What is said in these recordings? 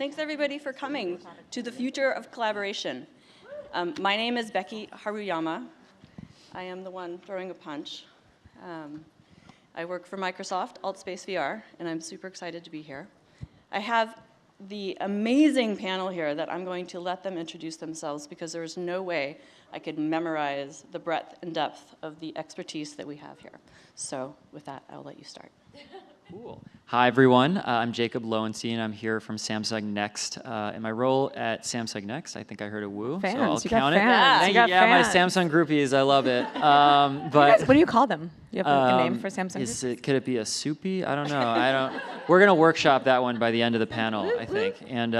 Thanks everybody for coming to the future of collaboration. My name is Becky Haruyama. I am the one throwing a punch. I work for Microsoft, AltspaceVR, and I'm super excited to be here. I have the amazing panel here that I'm going to let them introduce themselves because there is no way I could memorize the breadth and depth of the expertise that we have here. So with that, I'll let you start. Cool. Hi, everyone. I'm Jacob Loewenstein. I'm here from Samsung Next. In my role at Samsung Next, I think I heard a woo, fans. so I'll You count got it. fans. Yeah, my Samsung groupies. I love it. But What do you call them? Do you have a name for Samsung? Could it be a soupy? I don't know. We're gonna workshop that one by the end of the panel, I think. And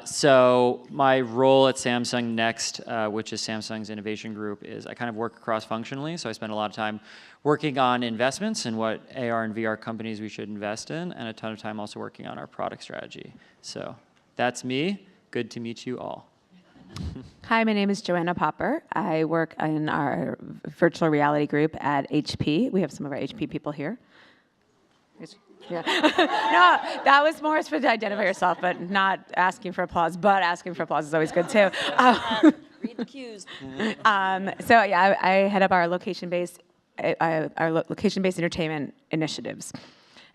so my role at Samsung Next, which is Samsung's innovation group, is I kind of work cross-functionally. So I spend a lot of time working on investments and what AR and VR companies we should invest in, and a ton of time also working on our product strategy. So that's me. Good to meet you all. Hi, my name is Joanna Popper. I work in our virtual reality group at HP. We have some of our HP people here. Yeah. No, that was more for to identify yourself, but not asking for applause. But asking for applause is always good too. Read the cues. So yeah, I head up our location-based entertainment initiatives.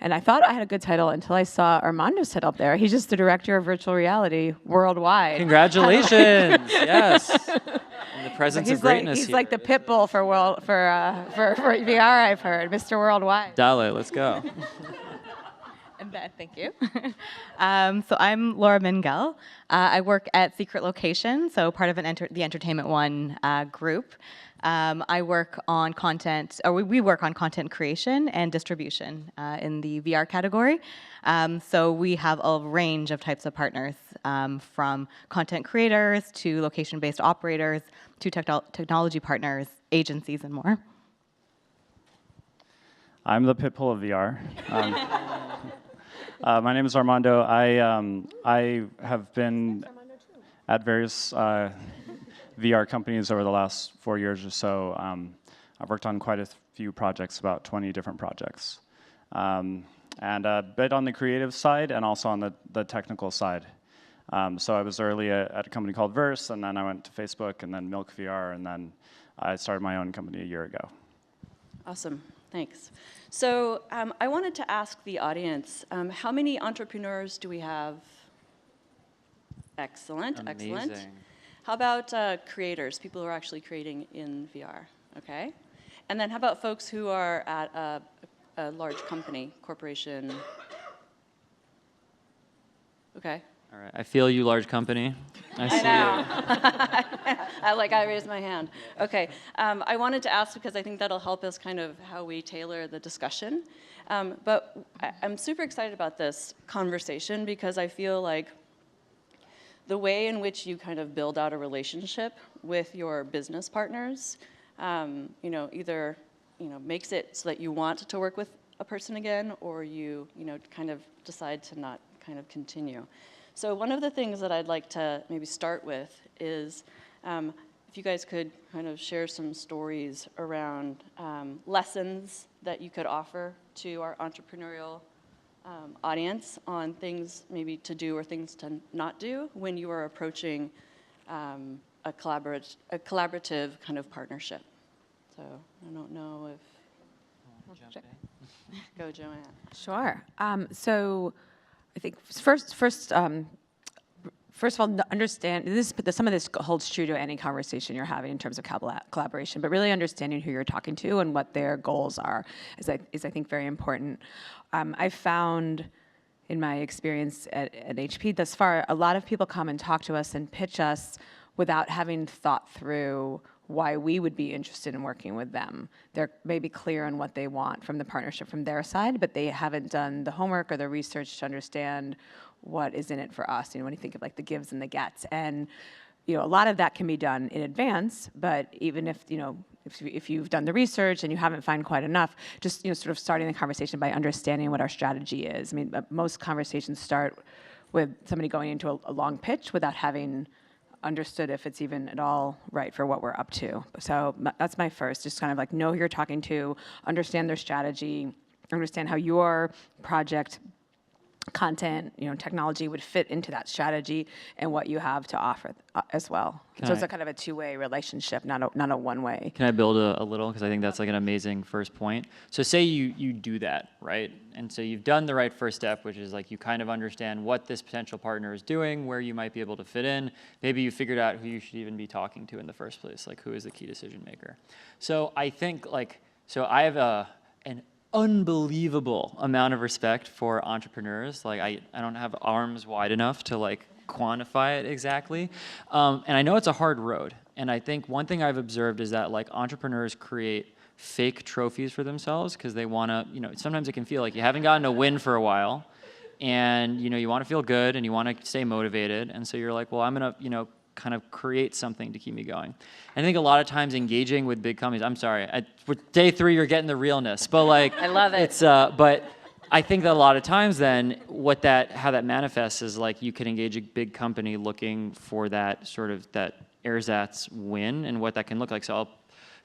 And I thought I had a good title until I saw Armando sit up there. He's just the director of virtual reality worldwide. Congratulations! Yes. In the presence of greatness. He's like the pit bull for VR. I've heard, Mr. Worldwide. Dale, let's go. Thank you. So I'm Laura Mingail. I work at Secret Location, so part of the Entertainment One group. I work on content, or we work on content creation and distribution in the VR category. So we have a range of types of partners, from content creators to location-based operators to technology partners, agencies, and more. I'm the pitbull of VR. My name is Armando. I have been at various VR companies over the last 4 years or so. I've worked on quite a few projects, about 20 different projects. And a bit on the creative side and also on the technical side. So I was early at a company called Verse, and then I went to Facebook, and then Milk VR, and then I started my own company a year ago. Awesome. Thanks. So I wanted to ask the audience, how many entrepreneurs do we have? Excellent, Amazing. Excellent. How about creators, people who are actually creating in VR? Okay. And then how about folks who are at a large company, corporation? Okay. All right. I feel you, large company. I see I raised my hand. Okay. I wanted to ask because I think that'll help us kind of how we tailor the discussion. But I'm super excited about this conversation because I feel like the way in which you kind of build out a relationship with your business partners, either makes it so that you want to work with a person again, or you kind of decide to not kind of continue. So one of the things that I'd like to maybe start with is if you guys could kind of share some stories around lessons that you could offer to our entrepreneurial audience on things maybe to do or things to not do when you are approaching a collaborative kind of partnership. So I don't know if... Go, Joanne. Sure. So I think first of all, understand some of this holds true to any conversation you're having in terms of collaboration, but really understanding who you're talking to and what their goals are is I think very important. I've found in my experience at HP thus far, a lot of people come and talk to us and pitch us without having thought through why we would be interested in working with them. They're maybe clear on what they want from the partnership from their side, but they haven't done the homework or the research to understand what is in it for us, when you think of like the gives and the gets. And a lot of that can be done in advance, but even if you've done the research and you haven't found quite enough, just sort of starting the conversation by understanding what our strategy is. I mean, most conversations start with somebody going into a long pitch without having understood if it's even at all right for what we're up to. So that's my first, just kind of like know who you're talking to, understand their strategy, understand how your project content, technology would fit into that strategy and what you have to offer as well. So it's a kind of a two-way relationship, not a one-way. Can I build a little? Because I think that's like an amazing first point. So say you do that, right? And so you've done the right first step, which is like you kind of understand what this potential partner is doing, where you might be able to fit in. Maybe you figured out who you should even be talking to in the first place, like who is the key decision maker. So I think so I have an unbelievable amount of respect for entrepreneurs. Like I don't have arms wide enough to like quantify it exactly. And I know it's a hard road. And I think one thing I've observed is that like entrepreneurs create fake trophies for themselves because they want to, sometimes it can feel like you haven't gotten a win for a while and, you want to feel good and you want to stay motivated. And so you're like, well, I'm going to, kind of create something to keep me going. I think a lot of times engaging with big companies, I'm sorry, day 3 you're getting the realness, but like I love it. It's but I think that a lot of times then how that manifests is like you can engage a big company looking for that sort of that ersatz win and what that can look like. So I'll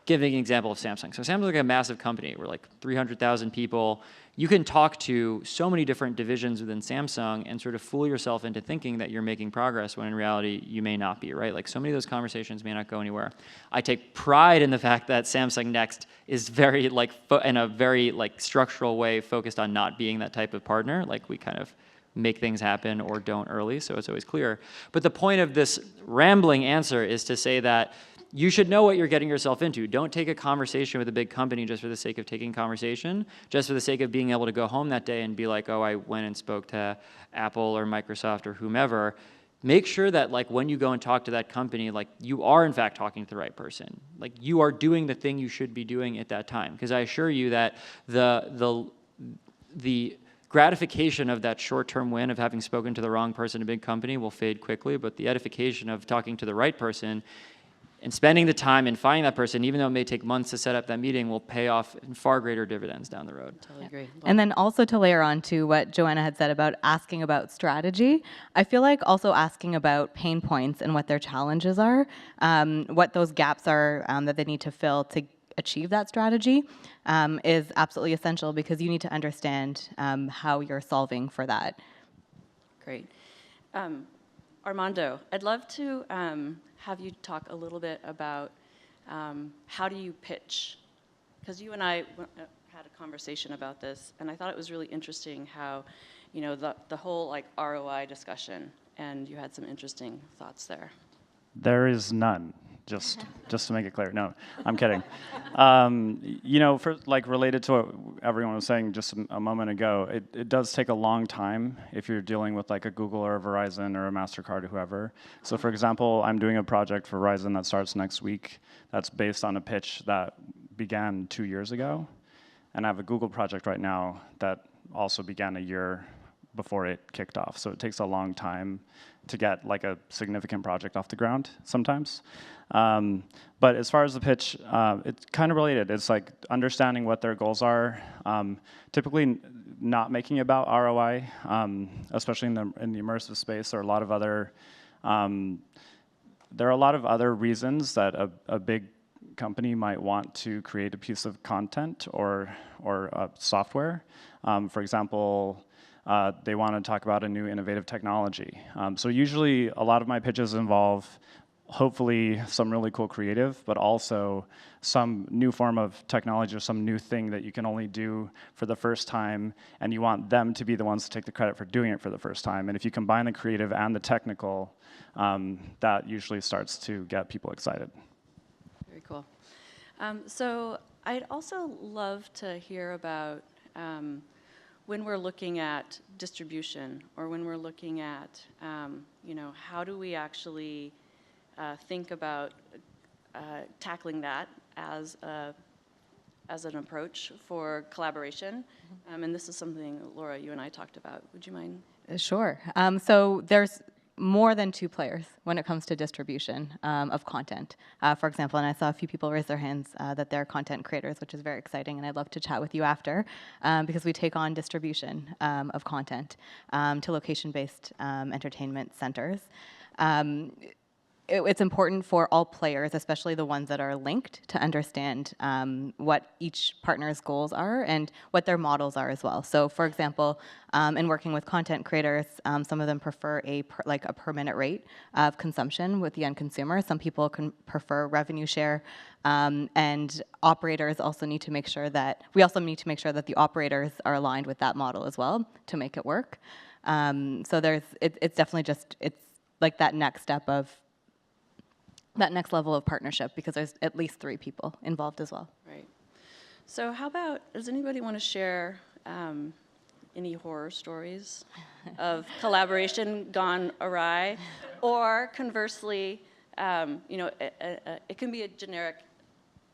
give an example of Samsung. So Samsung's like a massive company. We're like 300,000 people. You can talk to so many different divisions within Samsung and sort of fool yourself into thinking that you're making progress when in reality you may not be, right? Like so many of those conversations may not go anywhere. I take pride in the fact that Samsung Next is very like in a very like structural way focused on not being that type of partner. Like we kind of make things happen or don't early, so it's always clear. But the point of this rambling answer is to say that you should know what you're getting yourself into. Don't take a conversation with a big company just for the sake of taking conversation, just for the sake of being able to go home that day and be like, oh, I went and spoke to Apple or Microsoft or whomever. Make sure that like when you go and talk to that company, like you are in fact talking to the right person. Like you are doing the thing you should be doing at that time. Because I assure you that the gratification of that short-term win of having spoken to the wrong person in a big company will fade quickly, but the edification of talking to the right person and spending the time and finding that person, even though it may take months to set up that meeting, will pay off in far greater dividends down the road. Totally agree. And then also to layer on to what Joanna had said about asking about strategy, I feel like also asking about pain points and what their challenges are, what those gaps are that they need to fill to achieve that strategy is absolutely essential because you need to understand how you're solving for that. Great. Armando, I'd love to have you talk a little bit about how do you pitch? Because you and I had a conversation about this, and I thought it was really interesting how, the whole like ROI discussion, and you had some interesting thoughts there. There is none. Just to make it clear. No, I'm kidding. For like related to what everyone was saying just a moment ago, it does take a long time if you're dealing with like a Google or a Verizon or a MasterCard or whoever. So for example, I'm doing a project for Verizon that starts next week that's based on a pitch that began 2 years ago. And I have a Google project right now that also began a year before it kicked off. So it takes a long time to get like a significant project off the ground sometimes. But as far as the pitch, it's kind of related. It's like understanding what their goals are, typically not making about ROI, especially in the immersive space. There are a lot of other reasons that a big company might want to create a piece of content or software. For example, they want to talk about a new innovative technology. So usually a lot of my pitches involve hopefully some really cool creative, but also some new form of technology or some new thing that you can only do for the first time, and you want them to be the ones to take the credit for doing it for the first time. And if you combine the creative and the technical, that usually starts to get people excited. Very cool. So I'd also love to hear about when we're looking at distribution, or when we're looking at, how do we actually think about tackling that as an approach for collaboration. And this is something, Laura, you and I talked about. Would you mind? Sure. So there's more than 2 players when it comes to distribution of content. For example, and I saw a few people raise their hands that they're content creators, which is very exciting, and I'd love to chat with you after, because we take on distribution of content to location-based entertainment centers. it's important for all players, especially the ones that are linked, to understand what each partner's goals are and what their models are as well. So, for example, in working with content creators, some of them prefer a per minute rate of consumption with the end consumer. Some people can prefer revenue share, and operators also need to make sure that the operators are aligned with that model as well to make it work. So it's definitely it's like that next step of that next level of partnership, because there's at least 3 people involved as well. Right. So how about, does anybody want to share any horror stories of collaboration gone awry? Or conversely, it can be a generic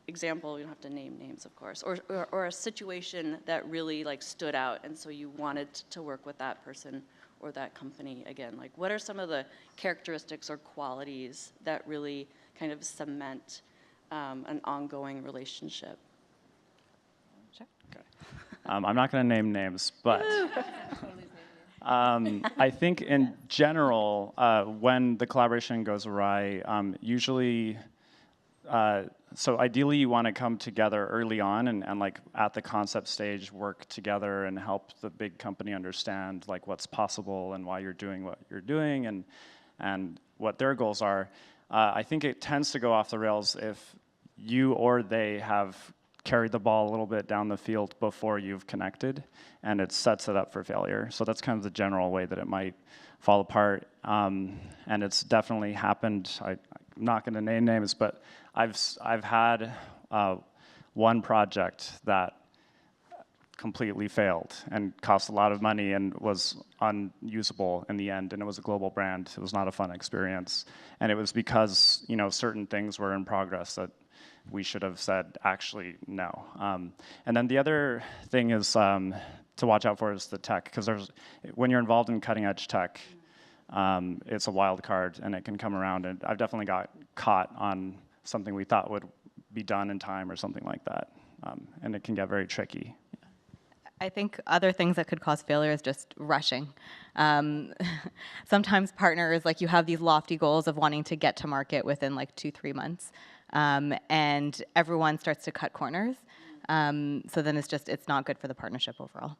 example, you don't have to name names, of course, or a situation that really like stood out, and so you wanted to work with that person or that company again. Like, what are some of the characteristics or qualities that really kind of cement an ongoing relationship? Sure. Okay. I'm not going to name names, but I think in general, when the collaboration goes awry, usually, so ideally you want to come together early on and like at the concept stage work together and help the big company understand like what's possible and why you're doing what you're doing and what their goals are. I think it tends to go off the rails if you or they have carried the ball a little bit down the field before you've connected, and it sets it up for failure. So that's kind of the general way that it might fall apart, and it's definitely happened. I'm not going to name names, but I've had one project that completely failed and cost a lot of money and was unusable in the end, and it was a global brand. It was not a fun experience, and it was because certain things were in progress that we should have said actually no. And then the other thing is to watch out for is the tech, because when you're involved in cutting edge tech, it's a wild card and it can come around, and I've definitely got caught on something we thought would be done in time or something like that, and it can get very tricky. I think other things that could cause failure is just rushing. Sometimes partners, like, you have these lofty goals of wanting to get to market within like 2-3 months, and everyone starts to cut corners. So then it's not good for the partnership overall.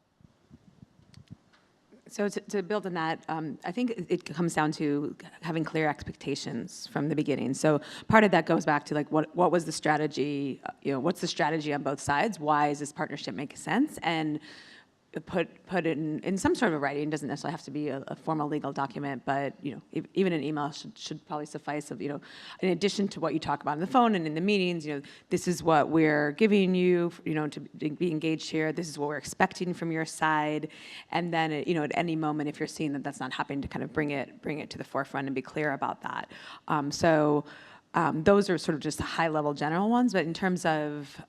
So to build on that, I think it comes down to having clear expectations from the beginning. So part of that goes back to like what was the strategy? What's the strategy on both sides? Why is this partnership make sense? And put it in some sort of writing. It doesn't necessarily have to be a formal legal document, but even an email should probably suffice. Of in addition to what you talk about on the phone and in the meetings, this is what we're giving you, to be engaged here. This is what we're expecting from your side, and then at any moment, if you're seeing that that's not happening, to kind of bring it to the forefront and be clear about that. Those are sort of just the high-level general ones, but in terms of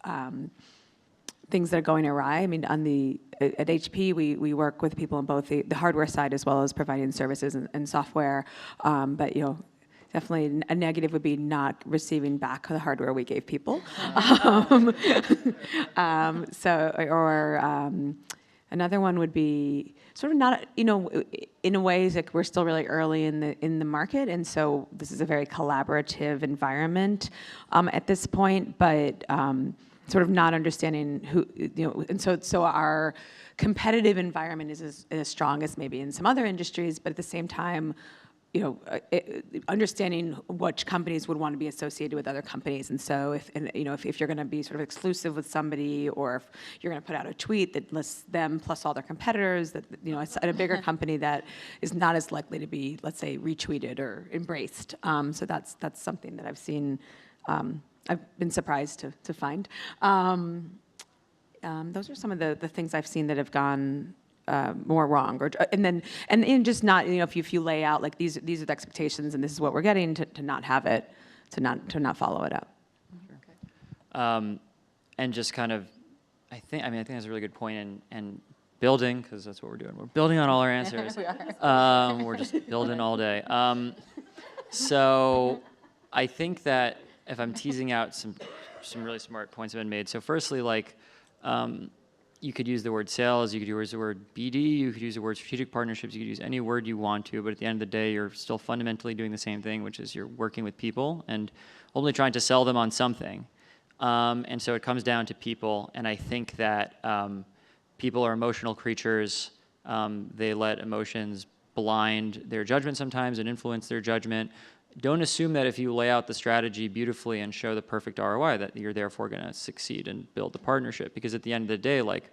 things that are going awry. I mean, at HP, we work with people on both the hardware side as well as providing services and software. But definitely a negative would be not receiving back the hardware we gave people. Another one would be sort of not, in a way, like we're still really early in the market, and so this is a very collaborative environment at this point, but sort of not understanding who, and so our competitive environment is as strong as maybe in some other industries, but at the same time, understanding which companies would want to be associated with other companies. And so if you're going to be sort of exclusive with somebody, or if you're going to put out a tweet that lists them plus all their competitors, that at a bigger company that is not as likely to be, let's say, retweeted or embraced. So that's something that I've seen. I've been surprised to find. Those are some of the things I've seen that have gone more wrong, and just not, if you lay out like these are the expectations and this is what we're getting, to not have it, to not follow it up. And just kind of, I think that's a really good point, and building, because that's what we're doing. We're building on all our answers. We're just building all day. So I think that if I'm teasing out some really smart points have been made. So firstly, like, You could use the word sales, you could use the word BD, you could use the word strategic partnerships, you could use any word you want to, but at the end of the day, you're still fundamentally doing the same thing, which is you're working with people and only trying to sell them on something. And so it comes down to people, and I think that people are emotional creatures. They let emotions blind their judgment sometimes and influence their judgment. Don't assume that if you lay out the strategy beautifully and show the perfect ROI that you're therefore going to succeed and build the partnership, because at the end of the day, like,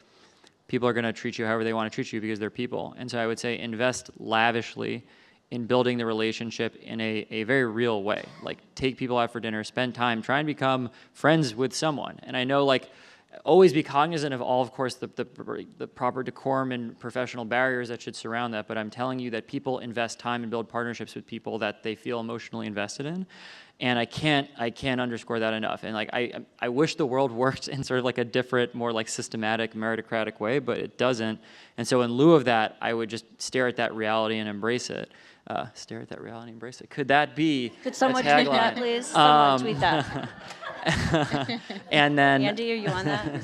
people are going to treat you however they want to treat you because they're people. And so I would say invest lavishly in building the relationship in a very real way. Like, take people out for dinner, spend time, try and become friends with someone. And I know, like, always be cognizant of all, of course, the proper decorum and professional barriers that should surround that, but I'm telling you that people invest time and build partnerships with people that they feel emotionally invested in, and I can't underscore that enough. And like, I wish the world worked in sort of like a different, more like systematic, meritocratic way, but it doesn't. And so in lieu of that, I would just stare at that reality and embrace it. Stare at that reality and embrace it. Could that be Could someone a tagline? tweet that, please? Someone tweet that. And then Andy, are you on that?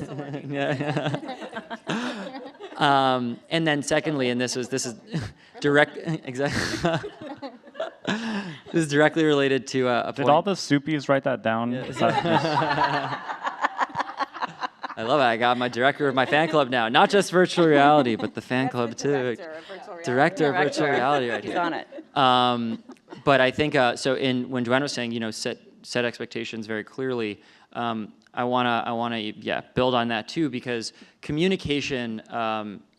and then secondly, and this is direct exactly. This is directly related to a point. Did all the soupies write that down? I love it. I got my director of my fan club now. Not just virtual reality, but the fan club too. Director of virtual reality right here. He's on it. But I think so. When Joanna was saying, set expectations very clearly, I wanna build on that too, because communication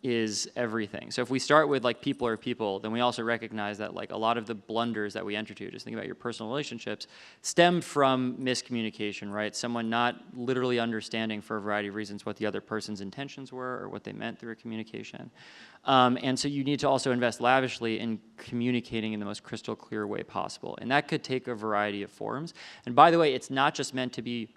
is everything. So if we start with like people are people, then we also recognize that like a lot of the blunders that we enter to, just think about your personal relationships, stem from miscommunication, right? Someone not literally understanding for a variety of reasons what the other person's intentions were or what they meant through a communication. And so you need to also invest lavishly in communicating in the most crystal clear way possible. And that could take a variety of forms. And by the way, it's not just meant to be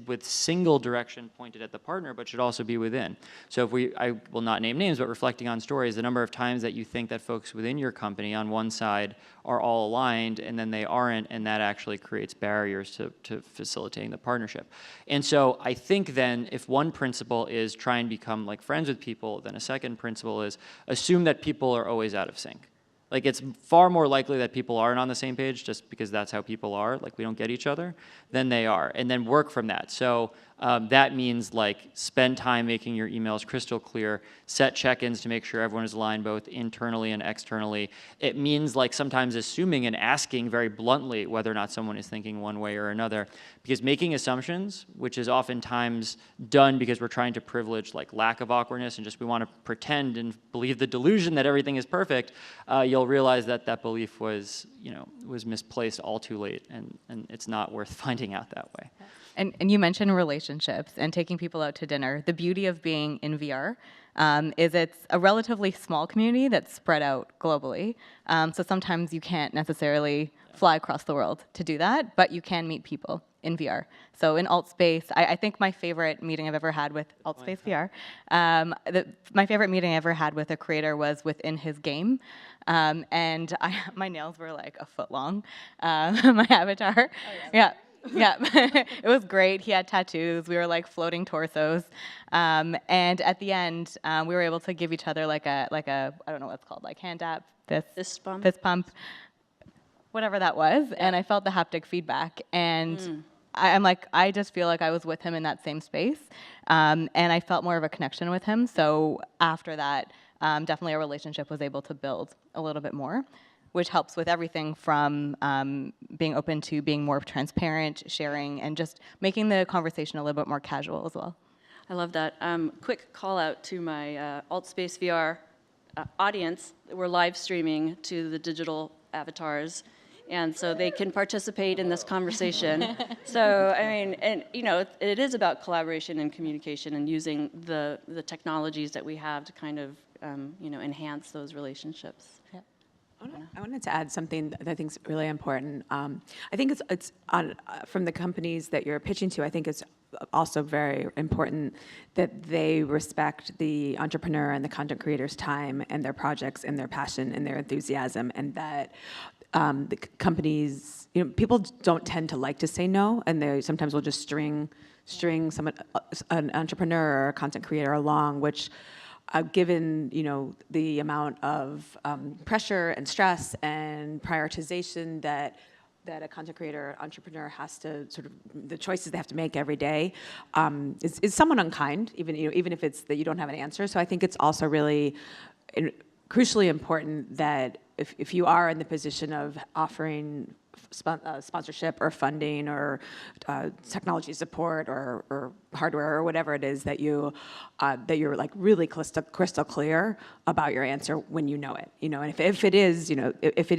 with single direction pointed at the partner, but should also be within. So I will not name names, but reflecting on stories, the number of times that you think that folks within your company on one side are all aligned and then they aren't, and that actually creates barriers to facilitating the partnership. And so I think then if one principle is try and become like friends with people, then a second principle is assume that people are always out of sync. Like, it's far more likely that people aren't on the same page just because that's how people are, like we don't get each other, than they are, and then work from that. So that means like spend time making your emails crystal clear, set check-ins to make sure everyone is aligned both internally and externally. It means like sometimes assuming and asking very bluntly whether or not someone is thinking one way or another, because making assumptions, which is oftentimes done because we're trying to privilege like lack of awkwardness and just we want to pretend and believe the delusion that everything is perfect, you'll realize that that belief was misplaced all too late, and it's not worth finding out that way. And you mentioned relationships and taking people out to dinner. The beauty of being in VR is it's a relatively small community that's spread out globally. So sometimes you can't necessarily fly across the world to do that, but you can meet people in VR. So in AltsSpace, I think my favorite meeting I've ever had with AltspaceVR, my favorite meeting I ever had with a creator was within his game. And my nails were like a foot long, my avatar. Oh, yeah. Yeah, it was great. He had tattoos. We were like floating torsos, and at the end, we were able to give each other like a I don't know what it's called, like hand tap, fist pump, whatever that was. Yeah. And I felt the haptic feedback, and I'm like, I just feel like I was with him in that same space, and I felt more of a connection with him. So after that, definitely a relationship was able to build a little bit more, which helps with everything from being open to being more transparent, sharing, and just making the conversation a little bit more casual as well. I love that. Quick call out to my AltspaceVR audience. We're live streaming to the digital avatars, and so they can participate in this conversation. So, I mean, and it is about collaboration and communication and using the technologies that we have to kind of enhance those relationships. Yeah. I wanted to add something that I think is really important. I think it's on from the companies that you're pitching to. I think it's also very important that they respect the entrepreneur and the content creator's time and their projects and their passion and their enthusiasm, and that the companies, people don't tend to like to say no, and they sometimes will just string someone, an entrepreneur or a content creator along, which given the amount of pressure and stress and prioritization that a content creator or entrepreneur has to sort of, the choices they have to make every day, is somewhat unkind, even if it's that you don't have an answer. So I think it's also really crucially important that if you are in the position of offering sponsorship or funding or technology support or hardware or whatever it is, that you're like really crystal clear about your answer when you know it. And if it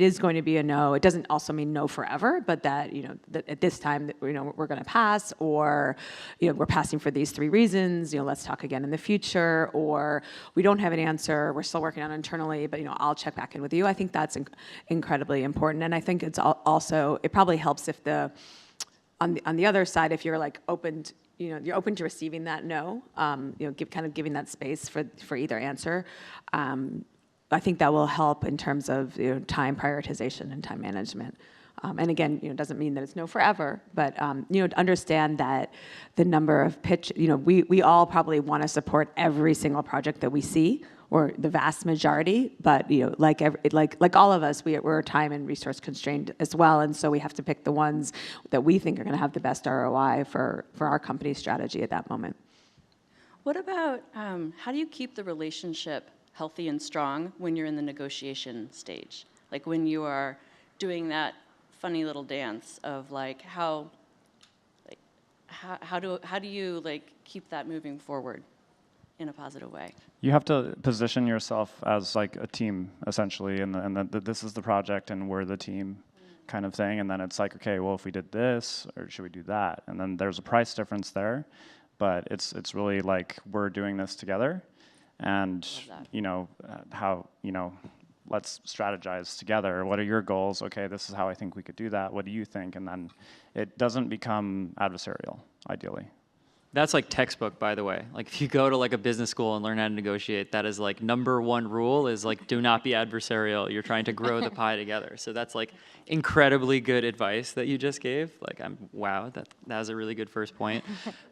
is going to be a no, it doesn't also mean no forever, but that that at this time that we're going to pass, or we're passing for these 3 reasons. Let's talk again in the future, or we don't have an answer. We're still working on it internally, but I'll check back in with you. I think that's incredibly important, and I think it's also, it probably helps if on the other side, if you're like you're open to receiving that no, giving that space for either answer. I think that will help in terms of time prioritization and time management. And again, it doesn't mean that it's no forever, but understand that the number of we all probably want to support every single project that we see, or the vast majority, but like all of us, we're time and resource constrained as well, and so we have to pick the ones that we think are going to have the best ROI for our company's strategy at that moment. What about how do you keep the relationship healthy and strong when you're in the negotiation stage? Like when you are doing that funny little dance of like how do you like keep that moving forward in a positive way? You have to position yourself as like a team, essentially, and this is the project and we're the team kind of thing. And then it's like, okay, well, if we did this, or should we do that? And then there's a price difference there, but it's really like we're doing this together, and let's strategize together. What are your goals? Okay, this is how I think we could do that. What do you think? And then it doesn't become adversarial, ideally. That's like textbook, by the way. Like if you go to like a business school and learn how to negotiate, that is like number 1 rule is like do not be adversarial. You're trying to grow the pie together. So that's like incredibly good advice that you just gave. Like wow, that was a really good first point.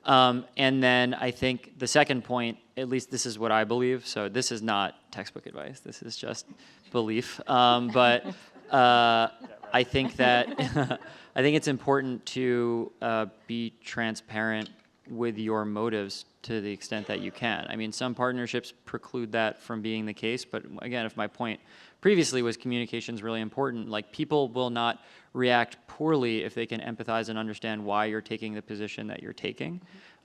And then I think the second point, at least this is what I believe. So this is not textbook advice. This is just belief. But I think that I think it's important to be transparent with your motives to the extent that you can. I mean, some partnerships preclude that from being the case, but again, if my point previously was communication is really important, like people will not react poorly if they can empathize and understand why you're taking the position that you're taking.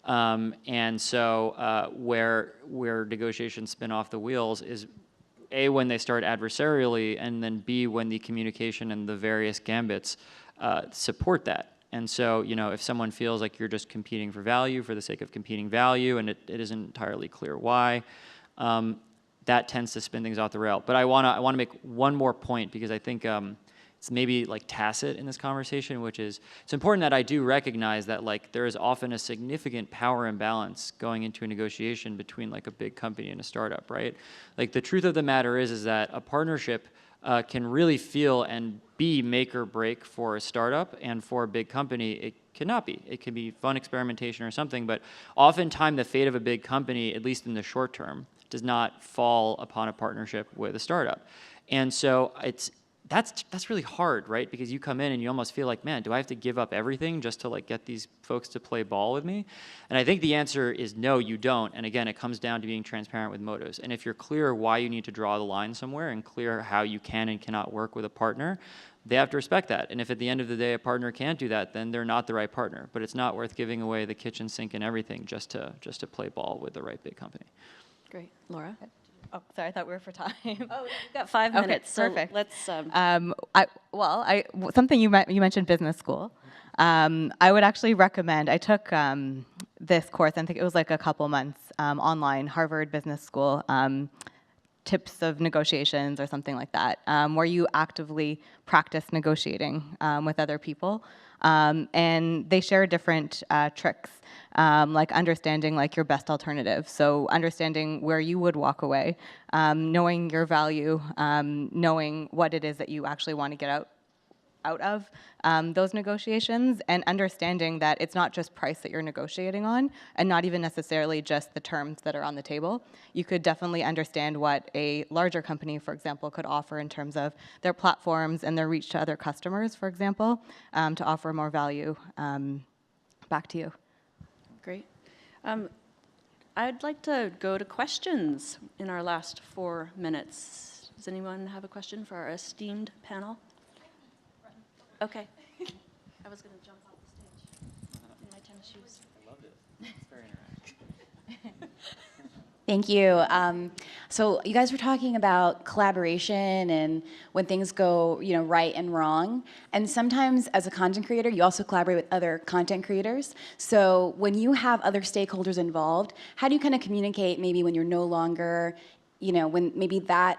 And so where negotiations spin off the wheels is A, when they start adversarially, and then B, when the communication and the various gambits support that. And so, if someone feels like you're just competing for value for the sake of competing value, and it isn't entirely clear why, that tends to spin things off the rail. But I wanna make one more point, because I think it's maybe like tacit in this conversation, which is it's important that I do recognize that like there is often a significant power imbalance going into a negotiation between like a big company and a startup, right? Like the truth of the matter is that a partnership can really feel and be make or break for a startup, and for a big company, it cannot be. It can be fun experimentation or something, but oftentimes the fate of a big company, at least in the short term, does not fall upon a partnership with a startup. And so that's really hard, right? Because you come in and you almost feel like, man, do I have to give up everything just to like get these folks to play ball with me? And I think the answer is no, you don't. And again, it comes down to being transparent with motives. And if you're clear why you need to draw the line somewhere, and clear how you can and cannot work with a partner, they have to respect that. And if at the end of the day a partner can't do that, then they're not the right partner. But it's not worth giving away the kitchen sink and everything just to play ball with the right big company. Great. Laura? Oh, sorry, I thought we were for time. Oh, we've got 5 Okay, minutes, so perfect. let's... Something you mentioned business school. I would actually recommend, I took this course, I think it was like a couple months online, Harvard Business School, tips of negotiations or something like that, where you actively practice negotiating with other people. And they share different tricks, like understanding like your best alternative. So understanding where you would walk away, knowing your value, knowing what it is that you actually want to get out out of those negotiations, and understanding that it's not just price that you're negotiating on, and not even necessarily just the terms that are on the table. You could definitely understand what a larger company, for example, could offer in terms of their platforms and their reach to other customers, for example, to offer more value back to you. Great. I'd like to go to questions in our last 4 minutes. Does anyone have a question for our esteemed panel? Okay. I was going to jump off the stage in my tennis shoes. I loved it. It's very interactive. Thank you. So you guys were talking about collaboration and when things go, right and wrong. And sometimes as a content creator, you also collaborate with other content creators. So when you have other stakeholders involved, how do you kind of communicate maybe when you're no longer, when maybe that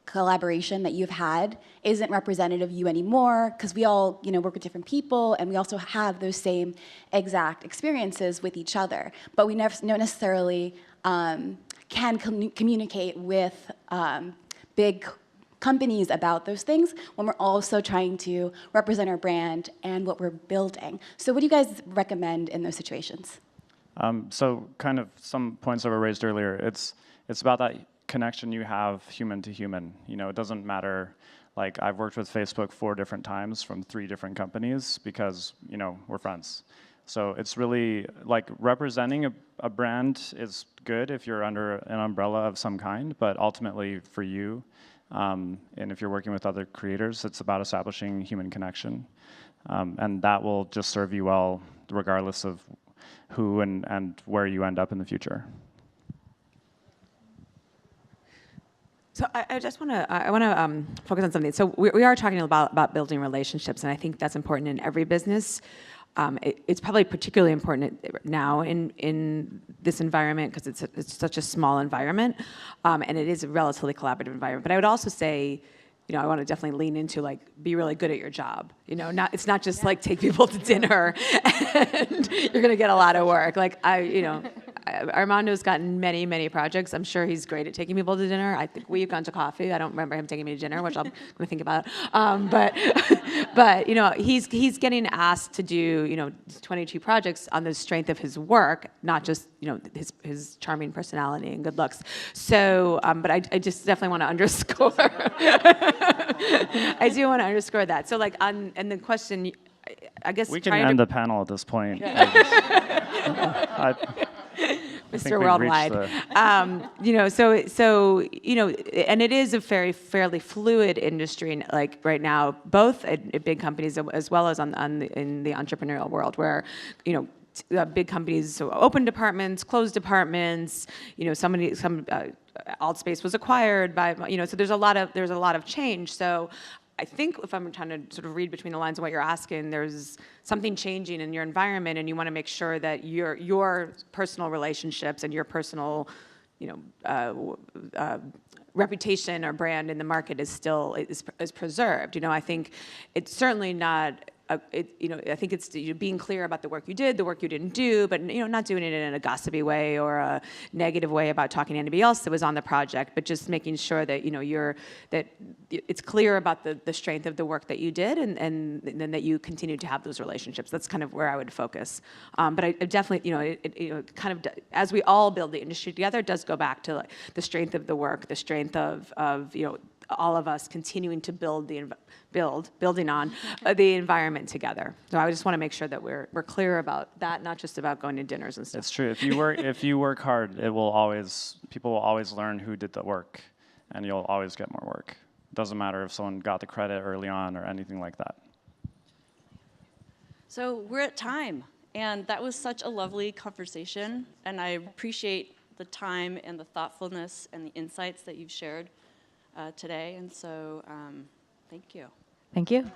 collaboration that you've had isn't representative of you anymore, because we all work with different people and we also have those same exact experiences with each other, but we never necessarily can communicate with big companies about those things when we're also trying to represent our brand and what we're building. So what do you guys recommend in those situations? So kind of some points that were raised earlier. It's about that connection you have human to human. It doesn't matter. Like, I've worked with Facebook 4 different times from 3 different companies because, we're friends. So it's really like representing a brand is good if you're under an umbrella of some kind, but ultimately for you, and if you're working with other creators, it's about establishing human connection. And that will just serve you well regardless of who and where you end up in the future. So I just want to focus on something. So we are talking about building relationships, and I think that's important in every business. It's probably particularly important now in this environment because it's such a small environment, and it is a relatively collaborative environment. But I would also say, I want to definitely lean into be really good at your job. It's not just take people to dinner and you're gonna get a lot of work. Armando's gotten many, many projects. I'm sure he's great at taking people to dinner. I think we've gone to coffee. I don't remember him taking me to dinner, which I'm going to think about. But he's getting asked to do 22 projects on the strength of his work, not just his charming personality and good looks. So, but I just definitely want to underscore. I do want to underscore that. So, and the question, I guess we can end the panel at this point. Mr. Worldwide. And it is a fairly fluid industry, right now, both at big companies as well as in the entrepreneurial world, where big companies open departments, close departments. Altspace was acquired by. So there's a lot of change. So I think if I'm trying to sort of read between the lines of what you're asking, there's something changing in your environment, and you want to make sure that your personal relationships and your personal, reputation or brand in the market is still is preserved. I think it's certainly not. I think it's being clear about the work you did, the work you didn't do, but not doing it in a gossipy way or a negative way about talking to anybody else that was on the project, but just making sure that that it's clear about the strength of the work that you did, and then that you continue to have those relationships. That's kind of where I would focus. But I definitely, it kind of, as we all build the industry together, it does go back to the strength of the work, the strength of all of us continuing to building on the environment together. So I just want to make sure that we're clear about that, not just about going to dinners and stuff. It's true. If you work hard, people will always learn who did the work, and you'll always get more work. It doesn't matter if someone got the credit early on or anything like that. So we're at time, and that was such a lovely conversation, and I appreciate the time and the thoughtfulness and the insights that you've shared today, and so thank you. Thank you.